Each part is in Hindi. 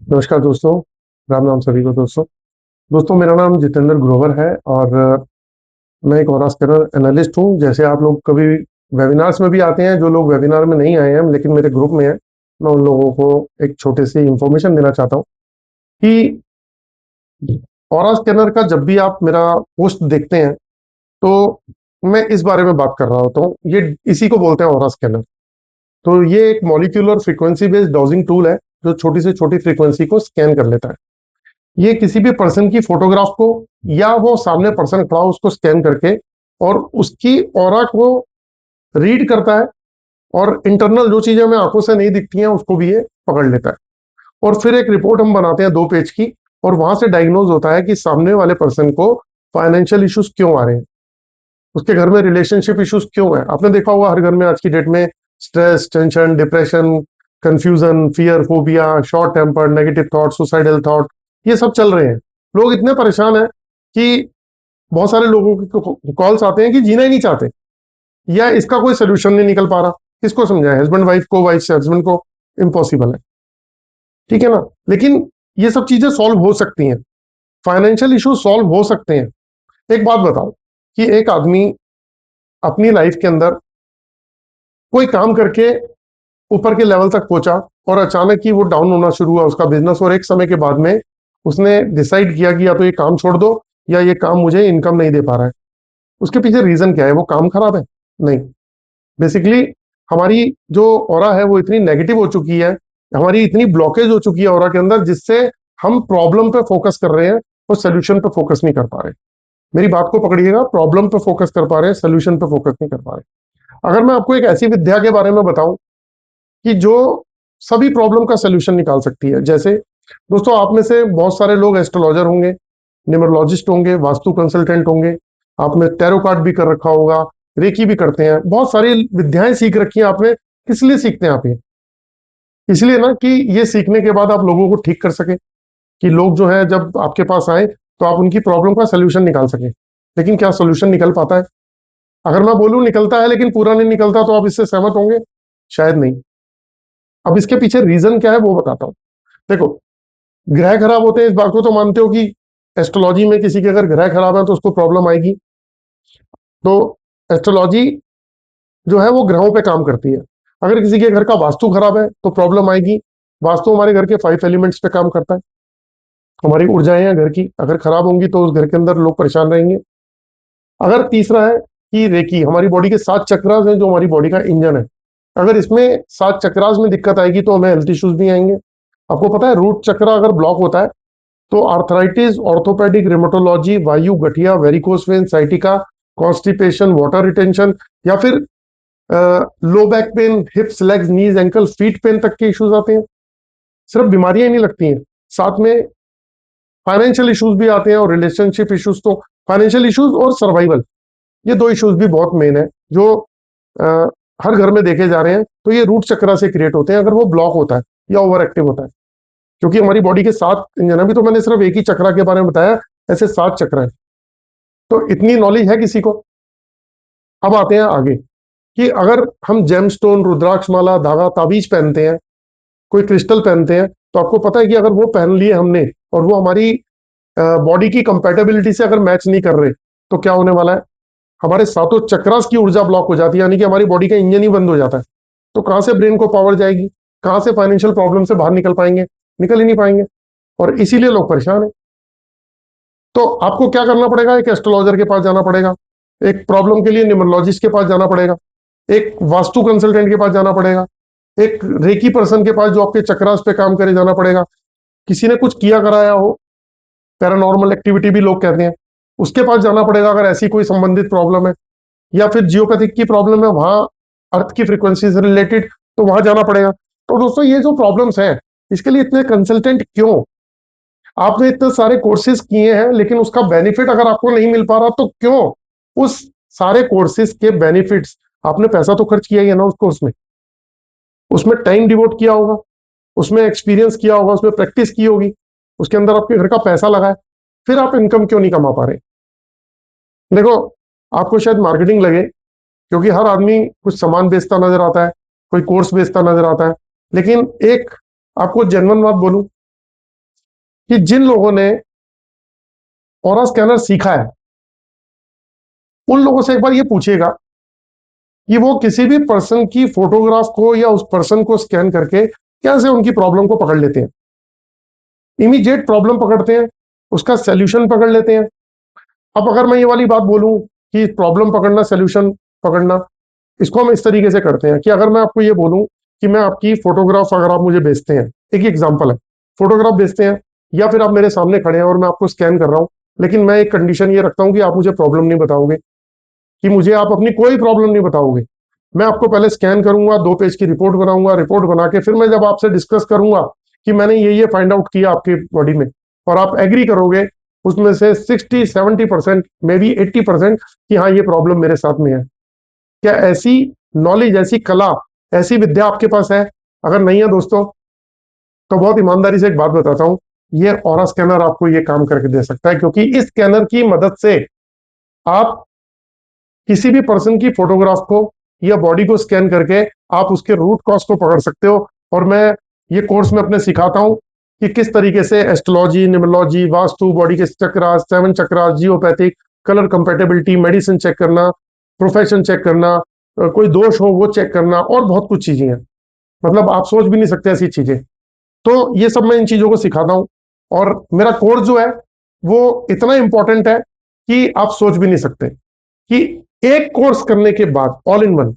नमस्कार दोस्तों, राम नाम सभी को दोस्तों। दोस्तों मेरा नाम जितेंद्र ग्रोवर है और मैं एक ऑरा स्कैनर एनालिस्ट हूँ। जैसे आप लोग कभी वेबिनार्स में भी आते हैं, जो लोग वेबिनार में नहीं आए हैं लेकिन मेरे ग्रुप में हैं, मैं उन लोगों को एक छोटी सी इंफॉर्मेशन देना चाहता हूँ कि ऑरा स्कैनर का जब भी आप मेरा पोस्ट देखते हैं तो मैं इस बारे में बात कर रहा होता हूँ। ये इसी को बोलते हैं ऑरा स्कैनर। तो ये एक molecular frequency based dodging tool है जो छोटी से छोटी फ्रीक्वेंसी को स्कैन कर लेता है। ये किसी भी पर्सन की फोटोग्राफ को या वो सामने पर्सन खड़ा हो उसको स्कैन करके और उसकी ऑरा को रीड करता है, और इंटरनल जो चीजें हमें आंखों से नहीं दिखती हैं उसको भी ये पकड़ लेता है। और फिर एक रिपोर्ट हम बनाते हैं 2 पेज की, और वहां से डायग्नोज होता है कि सामने वाले पर्सन को फाइनेंशियल इश्यूज क्यों आ रहे हैं, उसके घर में रिलेशनशिप इश्यूज क्यों है। आपने देखा होगा हर घर में आज की डेट में stress, tension, depression, confusion, fear, phobia, short temper, negative thought, suicidal thought, ये सब चल रहे हैं। लोग इतने परेशान हैं कि बहुत सारे लोगों के कॉल्स आते हैं कि जीना ही नहीं चाहते, या इसका कोई सोल्यूशन नहीं निकल पा रहा। किसको समझाए, हस्बैंड वाइफ को, वाइफ से हस्बैंड को, इम्पॉसिबल है। ठीक है ना। लेकिन ये सब चीजें सॉल्व हो सकती हैं, फाइनेंशियल इशू सॉल्व हो सकते हैं। एक बात बताओ कि एक आदमी अपनी लाइफ के अंदर कोई काम करके ऊपर के लेवल तक पहुंचा और अचानक ही वो डाउन होना शुरू हुआ उसका बिजनेस, और एक समय के बाद में उसने डिसाइड किया कि या तो ये काम छोड़ दो या ये काम मुझे इनकम नहीं दे पा रहा है। उसके पीछे रीजन क्या है? वो काम खराब है? नहीं। बेसिकली हमारी जो ऑरा है वो इतनी नेगेटिव हो चुकी है, हमारी इतनी ब्लॉकेज हो चुकी है ऑरा के अंदर, जिससे हम प्रॉब्लम पे फोकस कर रहे हैं और सोल्यूशन पे फोकस नहीं कर पा रहे। मेरी बात को पकड़िएगा, प्रॉब्लम पे फोकस कर पा रहे हैं, सोल्यूशन पे फोकस नहीं कर पा रहे। अगर मैं आपको एक ऐसी विद्या के बारे में बताऊं कि जो सभी प्रॉब्लम का सोल्यूशन निकाल सकती है। जैसे दोस्तों, आप में से बहुत सारे लोग एस्ट्रोलॉजर होंगे, न्यूमरोलॉजिस्ट होंगे, वास्तु कंसल्टेंट होंगे, आपने टैरो कार्ड भी कर रखा होगा, रेकी भी करते हैं, बहुत सारी विद्याएं सीख रखी हैं आपने। किस लिए सीखते हैं आप ये? इसलिए ना कि ये सीखने के बाद आप लोगों को ठीक कर सके, कि लोग जो है जब आपके पास आए तो आप उनकी प्रॉब्लम का सोल्यूशन निकाल सके। लेकिन क्या सोल्यूशन निकल पाता है? अगर मैं बोलूं निकलता है लेकिन पूरा नहीं निकलता, तो आप इससे सहमत होंगे? शायद नहीं। अब इसके पीछे रीजन क्या है वो बताता हूं। देखो, ग्रह खराब होते हैं, इस बात को तो मानते हो कि एस्ट्रोलॉजी में किसी के अगर ग्रह खराब है तो उसको प्रॉब्लम आएगी। तो एस्ट्रोलॉजी जो है वो ग्रहों पे काम करती है। अगर किसी के घर का वास्तु खराब है तो प्रॉब्लम आएगी। वास्तु हमारे घर के 5 एलिमेंट्स पे काम करता है। हमारी ऊर्जाएं हैं घर की, अगर खराब होंगी तो उस घर के अंदर लोग परेशान रहेंगे। अगर तीसरा है कि रेकी, हमारी बॉडी के 7 चक्रास हैं जो हमारी बॉडी का इंजन है। अगर इसमें 7 चक्रास में दिक्कत आएगी तो हमें हेल्थ इश्यूज भी आएंगे। आपको पता है रूट चक्र अगर ब्लॉक होता है तो आर्थराइटिस, ऑर्थोपेडिक, रिमेटोलॉजी, वायु, गठिया, varicose vein, sciatica, constipation, water retention, या फिर low back pain, hips, legs, knees, ankle, feet pain तक के इश्यूज आते हैं। सिर्फ बीमारियां ही नहीं लगती हैं, साथ में फाइनेंशियल इश्यूज भी आते हैं और रिलेशनशिप इश्यूज। तो फाइनेंशियल इश्यूज और सर्वाइवल, ये 2 इश्यूज भी बहुत मेन है जो अ, हर घर में देखे जा रहे हैं। तो ये रूट चक्र से क्रिएट होते हैं अगर वो ब्लॉक होता है या ओवर एक्टिव होता है। क्योंकि हमारी बॉडी के 7 इंजन, अभी तो मैंने सिर्फ एक ही चक्र के बारे में बताया, ऐसे 7 चक्र है। तो इतनी नॉलेज है किसी को? अब आते हैं आगे कि अगर हम जेमस्टोन, रुद्राक्ष माला, धागा, ताबीज पहनते हैं, कोई क्रिस्टल पहनते हैं, तो आपको पता है कि अगर वो पहन लिए हमने और वो हमारी बॉडी की कंपेटेबिलिटी से अगर मैच नहीं कर रहे, तो क्या होने वाला है? हमारे 7 चक्रास की ऊर्जा ब्लॉक हो जाती है, यानी कि हमारी बॉडी का इंजन ही बंद हो जाता है। तो कहां से ब्रेन को पावर जाएगी? कहां से फाइनेंशियल प्रॉब्लम से बाहर निकल पाएंगे? निकल ही नहीं पाएंगे। और इसीलिए लोग परेशान है। तो आपको क्या करना पड़ेगा? एक एस्ट्रोलॉजर के पास जाना पड़ेगा, एक प्रॉब्लम के लिए न्यूमरोलॉजिस्ट के पास जाना पड़ेगा, एक वास्तु कंसल्टेंट के पास जाना पड़ेगा, एक रेकी पर्सन के पास जो आपके चक्रास पे काम करे जाना पड़ेगा, किसी ने कुछ किया कराया हो, पैरानॉर्मल एक्टिविटी भी लोग कहते हैं, उसके पास जाना पड़ेगा अगर ऐसी कोई संबंधित प्रॉब्लम है। या फिर जियोपैथिक की प्रॉब्लम है, वहां अर्थ की फ्रीक्वेंसी से रिलेटेड, तो वहां जाना पड़ेगा। तो दोस्तों ये जो प्रॉब्लम्स हैं, इसके लिए इतने कंसल्टेंट क्यों? आपने इतने सारे कोर्सेज किए हैं लेकिन उसका बेनिफिट अगर आपको नहीं मिल पा रहा तो क्यों? उस सारे कोर्सेज के बेनिफिट्स, आपने पैसा तो खर्च किया ही है ना उस कोर्स में, उसमें टाइम डिवोट किया होगा, उसमें एक्सपीरियंस किया होगा, उसमें प्रैक्टिस की होगी, उसके अंदर आपके घर का पैसा लगा है, फिर आप इनकम क्यों नहीं कमा पा रहे? देखो, आपको शायद मार्केटिंग लगे, क्योंकि हर आदमी कुछ सामान बेचता नजर आता है, कोई कोर्स बेचता नजर आता है। लेकिन एक आपको जेन्युइन बात बोलूं, कि जिन लोगों ने ऑरा स्कैनर सीखा है उन लोगों से एक बार ये पूछिएगा कि वो किसी भी पर्सन की फोटोग्राफ को या उस पर्सन को स्कैन करके कैसे उनकी प्रॉब्लम को पकड़ लेते हैं। इमीडिएट प्रॉब्लम पकड़ते हैं, उसका सोल्यूशन पकड़ लेते हैं। अब अगर मैं ये वाली बात बोलूं कि प्रॉब्लम पकड़ना सोल्यूशन पकड़ना, इसको हम इस तरीके से करते हैं कि अगर मैं आपको ये बोलूं कि मैं आपकी फोटोग्राफ अगर आप मुझे भेजते हैं, एक एग्जांपल है, फोटोग्राफ भेजते हैं या फिर आप मेरे सामने खड़े हैं और मैं आपको स्कैन कर रहा हूं, लेकिन मैं एक कंडीशन ये रखता हूं कि आप मुझे प्रॉब्लम नहीं बताओगे, कि मुझे आप अपनी कोई प्रॉब्लम नहीं बताओगे। मैं आपको पहले स्कैन करूंगा, 2 पेज की रिपोर्ट बनाऊंगा, रिपोर्ट बना के फिर मैं जब आपसे डिस्कस करूंगा कि मैंने ये फाइंड आउट किया आपकी बॉडी में, और आप एग्री करोगे उसमें से 60-70% मे बी 80% कि हाँ ये प्रॉब्लम मेरे साथ में है। क्या ऐसी नॉलेज, ऐसी कला, ऐसी विद्या आपके पास है? अगर नहीं है दोस्तों, तो बहुत ईमानदारी से एक बात बताता हूं, ये ऑरा स्कैनर आपको ये काम करके दे सकता है, क्योंकि इस स्कैनर की मदद से आप किसी भी पर्सन की फोटोग्राफ को या बॉडी को स्कैन करके आप उसके रूट कॉज को पकड़ सकते हो। और मैं ये कोर्स में अपने सिखाता हूं कि किस तरीके से एस्ट्रोलॉजी, न्यूमरोलॉजी, वास्तु, बॉडी के chakras, 7 chakras, geopathic, colour compatibility, medicine check करना, प्रोफेशन चेक करना, कोई दोष हो वो चेक करना, और बहुत कुछ चीजें हैं। मतलब आप सोच भी नहीं सकते ऐसी चीजें। तो ये सब मैं इन चीजों को सिखाता हूं, और मेरा कोर्स जो है वो इतना इंपॉर्टेंट है कि आप सोच भी नहीं सकते कि एक कोर्स करने के बाद all in one,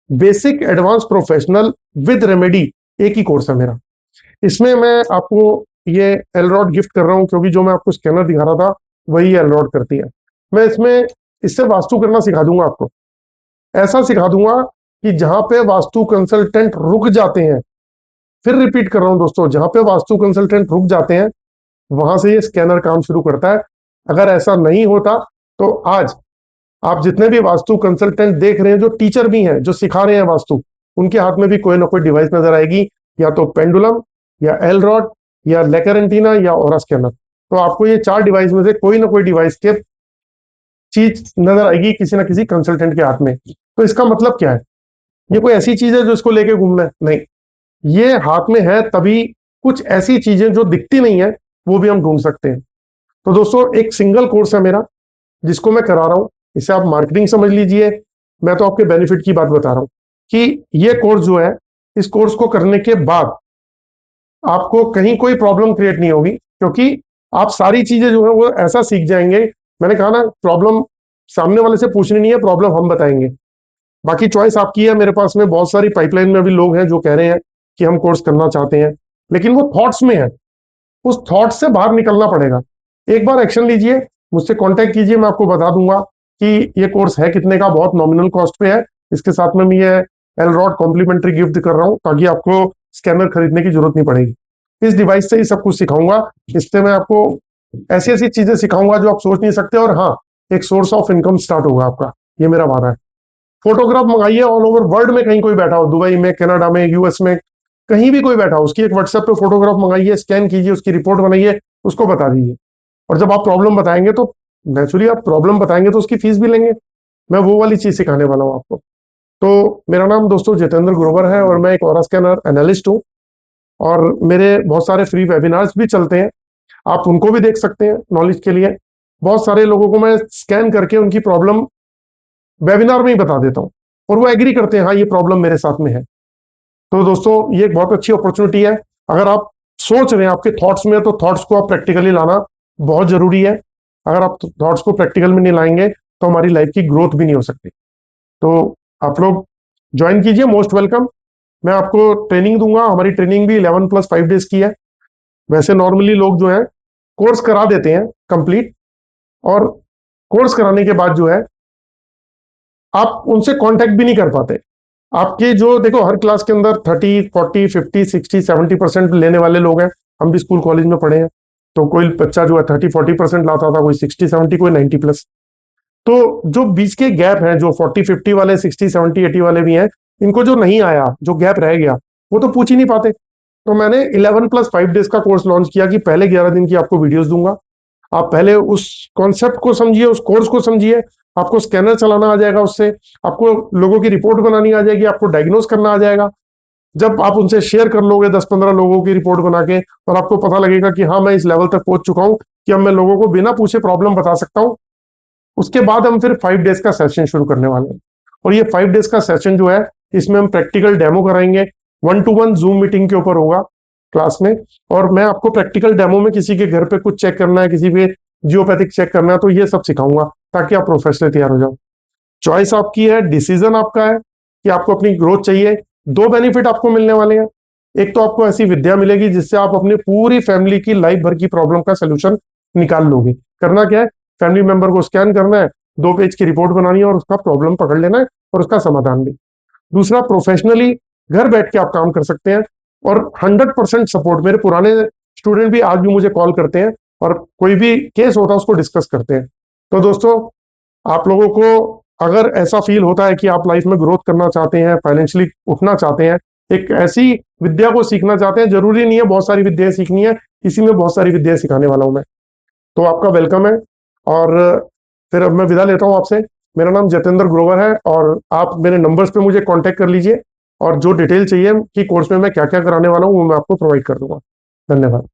basic, advance, professional with remedy, एक ही कोर्स है मेरा। इसमें मैं आपको ये एलरॉड गिफ्ट कर रहा हूं, क्योंकि जो मैं आपको स्कैनर दिखा रहा था वही एलरॉड करती है। मैं इसमें इससे वास्तु करना सिखा दूंगा आपको, ऐसा सिखा दूंगा कि जहां पे वास्तु कंसल्टेंट रुक जाते हैं, फिर रिपीट कर रहा हूं दोस्तों, जहां पे वास्तु कंसल्टेंट रुक जाते हैं वहां से ये स्कैनर काम शुरू करता है। अगर ऐसा नहीं होता तो आज आप जितने भी वास्तु कंसल्टेंट देख रहे हैं, जो टीचर भी हैं, जो सिखा रहे हैं वास्तु, उनके हाथ में भी कोई ना कोई डिवाइस नजर आएगी, या तो पेंडुलम, या एल रॉड, या लेकर एंटीना, या ओरा स्कैनर। तो आपको ये 4 डिवाइस में से कोई ना कोई डिवाइस के चीज नजर आएगी किसी ना किसी कंसल्टेंट के हाथ में। तो इसका मतलब क्या है? ये कोई ऐसी चीज है जो इसको लेके घूमना है? नहीं, ये हाथ में है तभी कुछ ऐसी चीजें जो दिखती नहीं है वो भी हम ढूंढ सकते हैं। तो दोस्तों, एक सिंगल कोर्स है मेरा जिसको मैं करा रहा हूं, इसे आप मार्केटिंग समझ लीजिए। मैं तो आपके बेनिफिट की बात बता रहा हूं कि ये कोर्स जो है, इस कोर्स को करने के बाद आपको कहीं कोई प्रॉब्लम क्रिएट नहीं होगी, क्योंकि आप सारी चीजें जो है वो ऐसा सीख जाएंगे। मैंने कहा ना, प्रॉब्लम सामने वाले से पूछनी नहीं है, प्रॉब्लम हम बताएंगे। बाकी चॉइस आपकी है। मेरे पास में बहुत सारी पाइपलाइन में भी लोग हैं जो कह रहे हैं कि हम कोर्स करना चाहते हैं, लेकिन वो थॉट्स में है, उस थॉट से बाहर निकलना पड़ेगा। एक बार एक्शन लीजिए, मुझसे कांटेक्ट कीजिए, मैं आपको बता दूंगा कि ये कोर्स है कितने का, बहुत नॉमिनल कॉस्ट पे है। इसके साथ में मैं ये एलरॉड कॉम्प्लीमेंट्री गिफ्ट कर रहा हूँ, ताकि आपको स्कैनर खरीदने की जरूरत नहीं पड़ेगी। इस डिवाइस से ही सब कुछ सिखाऊंगा। इससे मैं आपको ऐसी ऐसी चीजें सिखाऊंगा जो आप सोच नहीं सकते। और हाँ, एक सोर्स ऑफ इनकम स्टार्ट होगा आपका, ये मेरा वादा है। फोटोग्राफ मंगाइए ऑल ओवर वर्ल्ड में, कहीं कोई बैठा हो, दुबई में, कनाडा में, यूएस में, कहीं भी कोई बैठा हो, उसकी एक व्हाट्सएप पे फोटोग्राफ मंगाइए, स्कैन कीजिए, उसकी रिपोर्ट बनाइए, उसको बता दीजिए। और जब आप प्रॉब्लम बताएंगे तो नेचुरली, आप प्रॉब्लम बताएंगे तो उसकी फीस भी लेंगे। मैं वो वाली चीज सिखाने वाला हूँ आपको। तो मेरा नाम दोस्तों जितेंद्र ग्रोवर है, और मैं एक ऑरा स्कैनर एनालिस्ट हूँ। और मेरे बहुत सारे फ्री वेबिनार्स भी चलते हैं, आप उनको भी देख सकते हैं नॉलेज के लिए। बहुत सारे लोगों को मैं स्कैन करके उनकी प्रॉब्लम वेबिनार में ही बता देता हूँ, और वो एग्री करते हैं हाँ ये प्रॉब्लम मेरे साथ में है। तो दोस्तों, ये एक बहुत अच्छी अपॉर्चुनिटी है। अगर आप सोच रहे हैं, आपके थॉट्स में है, तो थॉट्स को आप प्रैक्टिकली लाना बहुत जरूरी है। अगर आप थॉट्स को प्रैक्टिकल में नहीं लाएंगे तो हमारी लाइफ की ग्रोथ भी नहीं हो सकती। तो आप लोग ज्वाइन कीजिए, मोस्ट वेलकम। मैं आपको ट्रेनिंग दूंगा। हमारी ट्रेनिंग भी 11+5 डेज की है। वैसे नॉर्मली लोग जो है कोर्स करा देते हैं कंप्लीट, और कोर्स कराने के बाद जो है आप उनसे कांटेक्ट भी नहीं कर पाते। आपके जो देखो, हर क्लास के अंदर 30, 40, 50, 60, 70% लेने वाले लोग हैं। हम भी स्कूल कॉलेज में पढ़े हैं, तो कोई बच्चा जो है 30-40% लाता था, कोई 60-70, कोई 90+। तो जो बीच के गैप हैं, जो 40-50 वाले, 60-70-80 वाले भी हैं, इनको जो नहीं आया, जो गैप रह गया, वो तो पूछ ही नहीं पाते। तो मैंने 11+5 डेज का कोर्स लॉन्च किया कि पहले 11 दिन की आपको वीडियोस दूंगा। आप पहले उस कॉन्सेप्ट को समझिए, उस कोर्स को समझिए। आपको स्कैनर चलाना आ जाएगा, उससे आपको लोगों की रिपोर्ट बनानी आ जाएगी, आपको डायग्नोस करना आ जाएगा। जब आप उनसे शेयर कर लोगे 10-15 लोगों की रिपोर्ट बना के, और आपको पता लगेगा कि हाँ मैं इस लेवल तक पहुंच चुका हूँ कि अब मैं लोगों को बिना पूछे प्रॉब्लम बता सकता हूँ, उसके बाद हम फिर 5 डेज का सेशन शुरू करने वाले हैं। और ये 5 डेज का सेशन जो है, इसमें हम प्रैक्टिकल डेमो कराएंगे, 1-to-1 जूम मीटिंग के ऊपर होगा क्लास में। और मैं आपको प्रैक्टिकल डेमो में किसी के घर पे कुछ चेक करना है, किसी पे जियोपैथिक चेक करना है, तो ये सब सिखाऊंगा ताकि आप प्रोफेशनल तैयार हो जाओ। चॉइस आपकी है, डिसीजन आपका है कि आपको अपनी ग्रोथ चाहिए। दो बेनिफिट आपको मिलने वाले हैं। एक तो आपको ऐसी विद्या मिलेगी जिससे आप अपनी पूरी फैमिली की लाइफ भर की प्रॉब्लम का सोल्यूशन निकाल लोगे। करना क्या है, फैमिली मेंबर को स्कैन करना है, 2 पेज की रिपोर्ट बनानी है और उसका प्रॉब्लम पकड़ लेना है और उसका समाधान भी। दूसरा, प्रोफेशनली घर बैठ के आप काम कर सकते हैं, और 100% सपोर्ट। मेरे पुराने स्टूडेंट भी आज भी मुझे कॉल करते हैं और कोई भी केस होता है उसको डिस्कस करते हैं। तो दोस्तों, आप लोगों को अगर ऐसा फील होता है कि आप लाइफ में ग्रोथ करना चाहते हैं, फाइनेंशियली उठना चाहते हैं, एक ऐसी विद्या को सीखना चाहते हैं, जरूरी नहीं है बहुत सारी विद्याएं सीखनी है, इसी में बहुत सारी विद्याएं सिखाने वाला हूं मैं। तो आपका वेलकम है। और फिर अब मैं विदा लेता हूं आपसे। मेरा नाम जतेंद्र ग्रोवर है, और आप मेरे नंबर्स पे मुझे कांटेक्ट कर लीजिए, और जो डिटेल चाहिए कि कोर्स में मैं क्या क्या कराने वाला हूँ वो मैं आपको प्रोवाइड कर दूंगा। धन्यवाद।